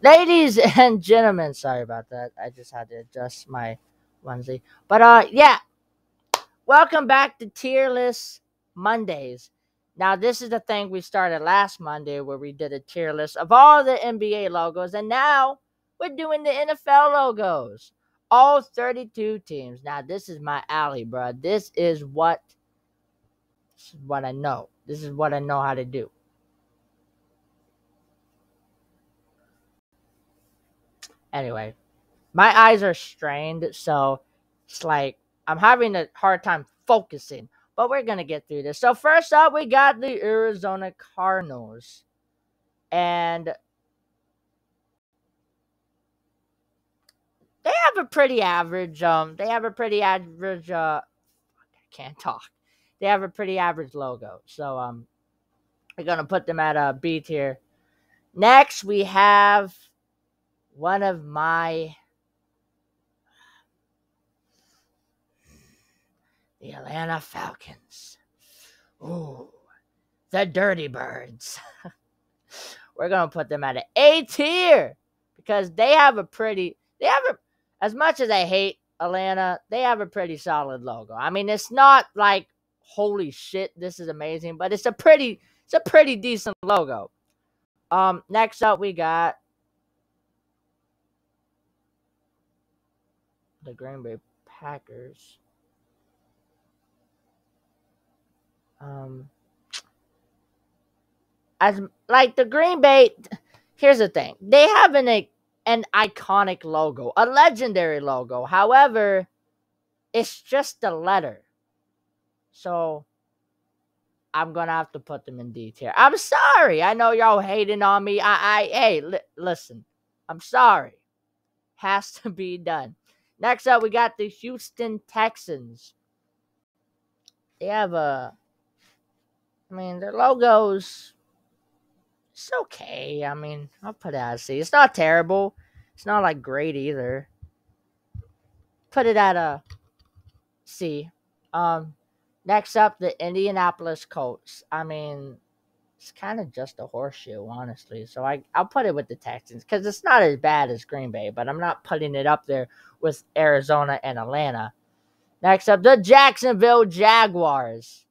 Ladies and gentlemen, sorry about that. I just had to adjust my onesie. But yeah, welcome back to Tierless Mondays. Now, this is the thing we started last Monday where we did a tier list of all the NBA logos, and now we're doing the NFL logos. All 32 teams. Now, this is my alley, bro. This is what I know. This is what I know how to do. Anyway, my eyes are strained, so it's like I'm having a hard time focusing. But we're gonna get through this. So first up, we got the Arizona Cardinals, and they have a pretty average. They have a pretty average. I can't talk. They have a pretty average logo. So we're gonna put them at a B tier. Next, we have one of the Atlanta Falcons. Ooh, the Dirty Birds. We're gonna put them at an A tier because as much as I hate Atlanta, they have a pretty solid logo. I mean, it's not like holy shit, this is amazing, but it's a pretty decent logo. Next up we got the Green Bay Packers. Um as like the Green Bay, here's the thing. They have an iconic logo, a legendary logo. However, it's just a letter. So I'm gonna have to put them in D tier. I'm sorry. I know y'all hating on me. Hey, listen. I'm sorry. Has to be done. Next up, we got the Houston Texans. They have their logos. It's okay. I mean, I'll put it at a C. It's not terrible. It's not like great either. Put it at a C. Um, Next up, the Indianapolis Colts. I mean, it's kind of just a horseshoe, honestly. So I'll put it with the Texans because it's not as bad as Green Bay, but I'm not putting it up there with Arizona and Atlanta. Next up, the Jacksonville Jaguars.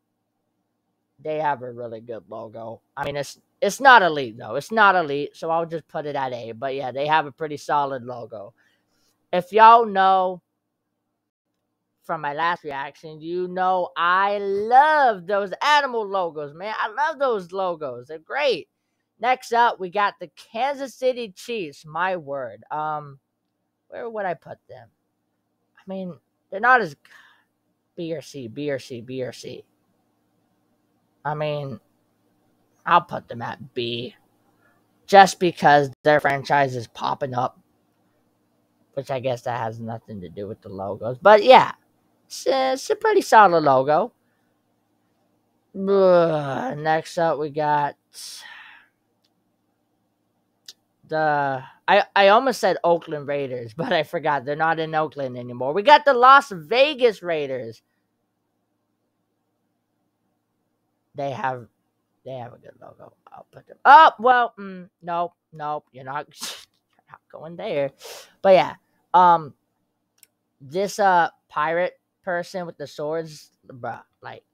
They have a really good logo. I mean, it's not elite though. It's not elite, so I'll just put it at A. But yeah, they have a pretty solid logo. If y'all know from my last reaction, you know I love those animal logos, man. I love those logos. They're great. Next up, we got the Kansas City Chiefs. My word. Where would I put them? I mean, they're not as B or C, B or C, B or C. I mean, I'll put them at B just because their franchise is popping up, which I guess that has nothing to do with the logos. But yeah, it's a pretty solid logo. Next up, we got I almost said Oakland Raiders, but I forgot they're not in Oakland anymore. We got the Las Vegas Raiders. They have a good logo. I'll put them. Oh well, nope, you're not, you're not going there. But yeah, this pirate person with the swords, bruh, like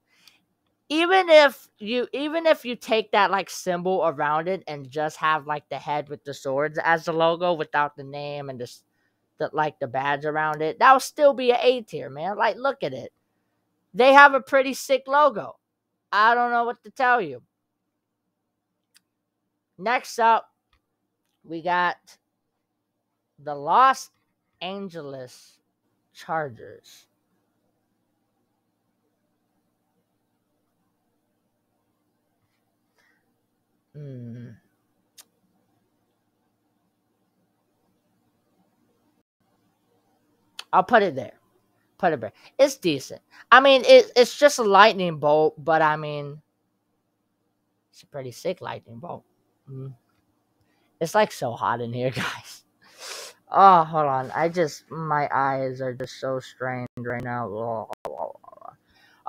even if you take that like symbol around it and just have like the head with the swords as the logo without the name and the badge around it, that will still be an A tier, man. Like, look at it. They have a pretty sick logo. I don't know what to tell you. Next up, we got the Los Angeles Chargers. Hmm. I'll put it there. Put it there. It's decent. I mean, it's just a lightning bolt, but I mean, it's a pretty sick lightning bolt. Mm. It's like so hot in here, guys. Oh, hold on. My eyes are just so strained right now.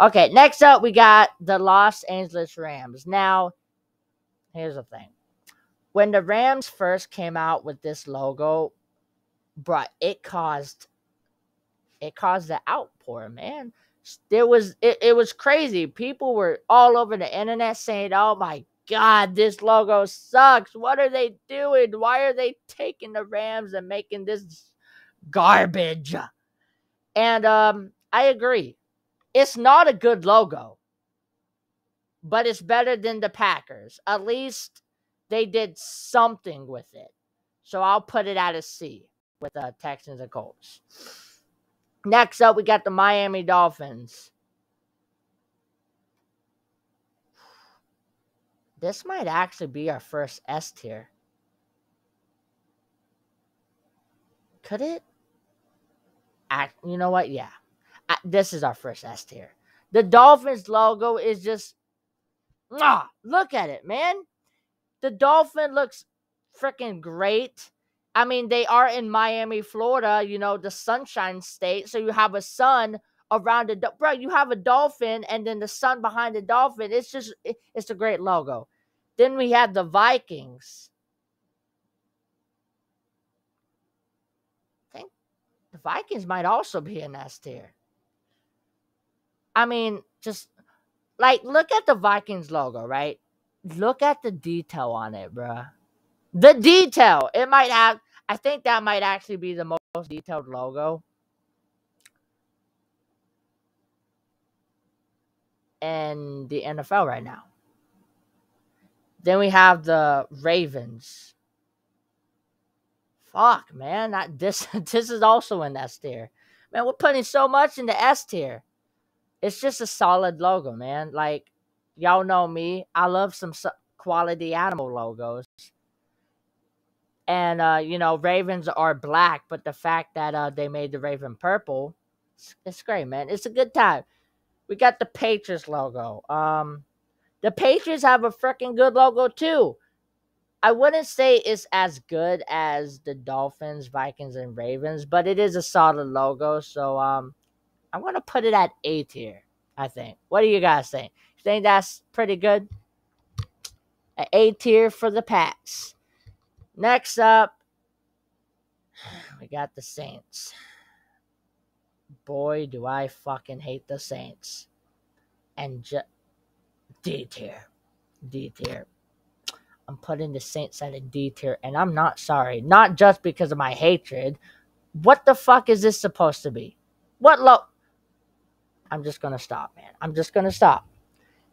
Okay, next up, we got the Los Angeles Rams. Now, here's the thing. When the Rams first came out with this logo, bruh, it caused the outpour, man. It was crazy. People were all over the internet saying, "Oh my god, this logo sucks. What are they doing? Why are they taking the Rams and making this garbage?" And I agree. It's not a good logo, but it's better than the Packers. At least they did something with it. So I'll put it at a C with the Texans and Colts. Next up, we got the Miami Dolphins. This might actually be our first S tier. Could it? You know what? Yeah. This is our first S tier. The Dolphins logo is just, look at it, man. The Dolphin looks freaking great. I mean, they are in Miami, Florida, the Sunshine State. So you have a sun around the bro. You have a dolphin, and then the sun behind the dolphin. It's a great logo. Then we have the Vikings. I think the Vikings might also be an S tier. I mean, just like look at the Vikings logo, right? Look at the detail on it, bruh. The detail. I think that might actually be the most detailed logo in the NFL right now. Then we have the Ravens. Fuck, man. This is also in S tier. Man, we're putting so much in the S tier. It's just a solid logo, man. Like, y'all know me. I love some quality animal logos. And Ravens are black, but the fact that they made the Raven purple, it's great, man. It's a good time. We got the Patriots logo. The Patriots have a freaking good logo too. I wouldn't say it's as good as the Dolphins, Vikings, and Ravens, but it is a solid logo. So I'm gonna put it at A tier. I think. What do you guys think? You think that's pretty good? An A tier for the Pats. Next up, we got the Saints. Boy, do I fucking hate the Saints. And D tier. D tier. I'm putting the Saints at a D tier, and I'm not sorry. Not just because of my hatred. What the fuck is this supposed to be? I'm just gonna stop, man. I'm just gonna stop.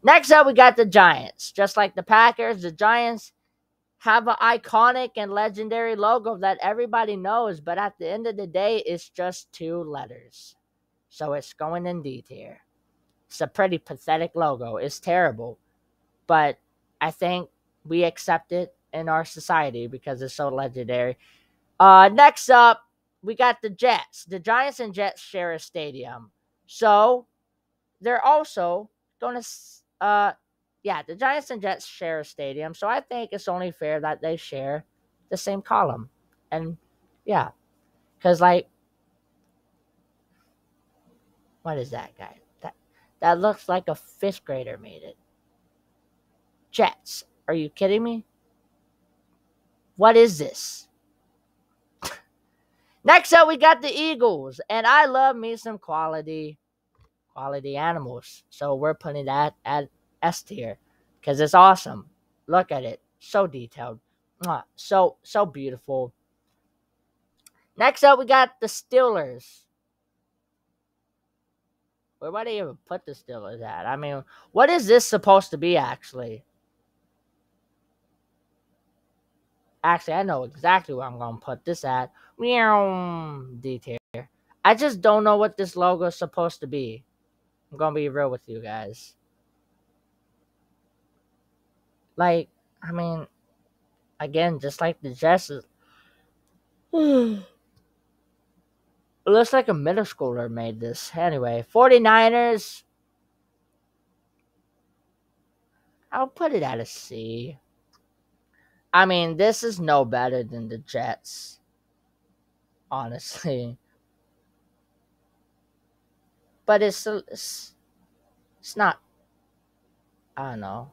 Next up, we got the Giants. Just like the Packers, the Giants have an iconic and legendary logo that everybody knows, but at the end of the day, it's just two letters. So it's going in D tier. It's a pretty pathetic logo. It's terrible. But I think we accept it in our society because it's so legendary. Next up, we got the Jets. The Giants and Jets share a stadium. So they're also going to, the Giants and Jets share a stadium. So I think it's only fair that they share the same column. And yeah, because like, what is that guy? That looks like a fifth grader made it. Jets. Are you kidding me? What is this? Next up, we got the Eagles. And I love me some quality animals. So we're putting that at S tier because it's awesome. Look at it. So detailed. So beautiful. Next up, we got the Steelers. Where would they even put the Steelers at? I mean, what is this supposed to be, actually? Actually, I know exactly where I'm going to put this at. D tier. I just don't know what this logo is supposed to be. I'm going to be real with you guys. Like, I mean, again, just like the Jets. It looks like a middle schooler made this. Anyway, 49ers. I'll put it at a C. I mean, this is no better than the Jets. Honestly. But it's not, I don't know.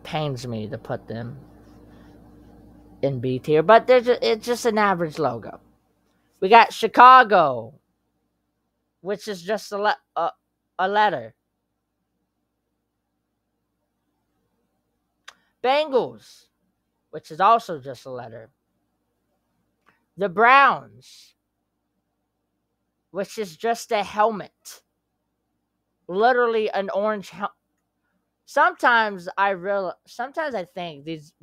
pains me to put them in B tier, but it's just an average logo. We got Chicago, which is just a letter. Bengals, which is also just a letter. The Browns, which is just a helmet. Literally an orange helmet. Sometimes I think these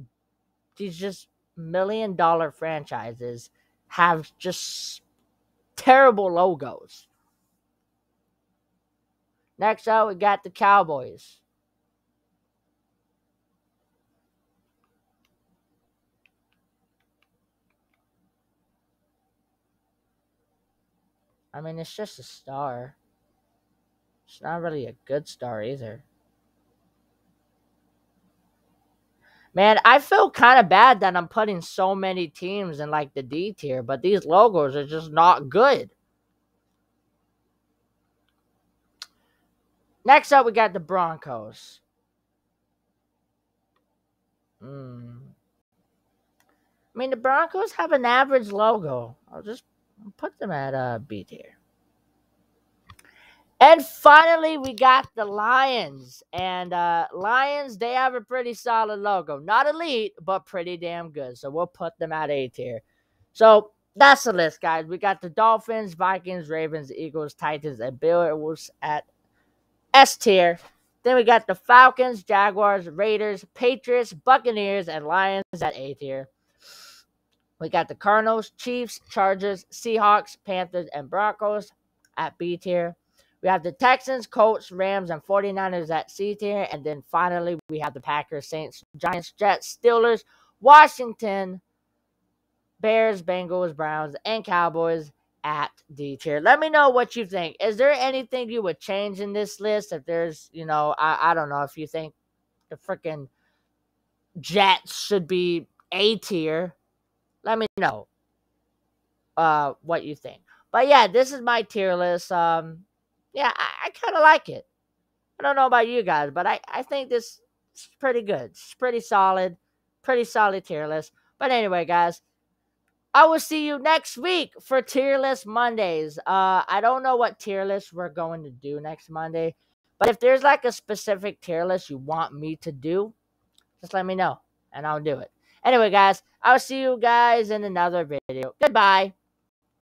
just $1 million franchises have just terrible logos. Next up, we got the Cowboys. I mean, it's just a star. It's not really a good star either. Man, I feel kind of bad that I'm putting so many teams in like the D tier, but these logos are just not good. Next up, we got the Broncos. I mean, the Broncos have an average logo. I'll just put them at B tier. And finally, we got the Lions. And Lions, they have a pretty solid logo. Not elite, but pretty damn good. So we'll put them at A tier. So that's the list, guys. We got the Dolphins, Vikings, Ravens, Eagles, Titans, and Bills at S tier. Then we got the Falcons, Jaguars, Raiders, Patriots, Buccaneers, and Lions at A tier. We got the Cardinals, Chiefs, Chargers, Seahawks, Panthers, and Broncos at B tier. We have the Texans, Colts, Rams, and 49ers at C tier. And then finally, we have the Packers, Saints, Giants, Jets, Steelers, Washington, Bears, Bengals, Browns, and Cowboys at D tier. Let me know what you think. Is there anything you would change in this list? If there's, I don't know if you think the freaking Jets should be A tier. Let me know what you think. But yeah, this is my tier list. Yeah, I kind of like it. I don't know about you guys, but I think this is pretty good. It's pretty solid tier list. But anyway, guys, I will see you next week for Tier List Mondays. I don't know what tier list we're going to do next Monday, but if there's like a specific tier list you want me to do, just let me know, and I'll do it. Anyway, guys, I'll see you guys in another video. Goodbye.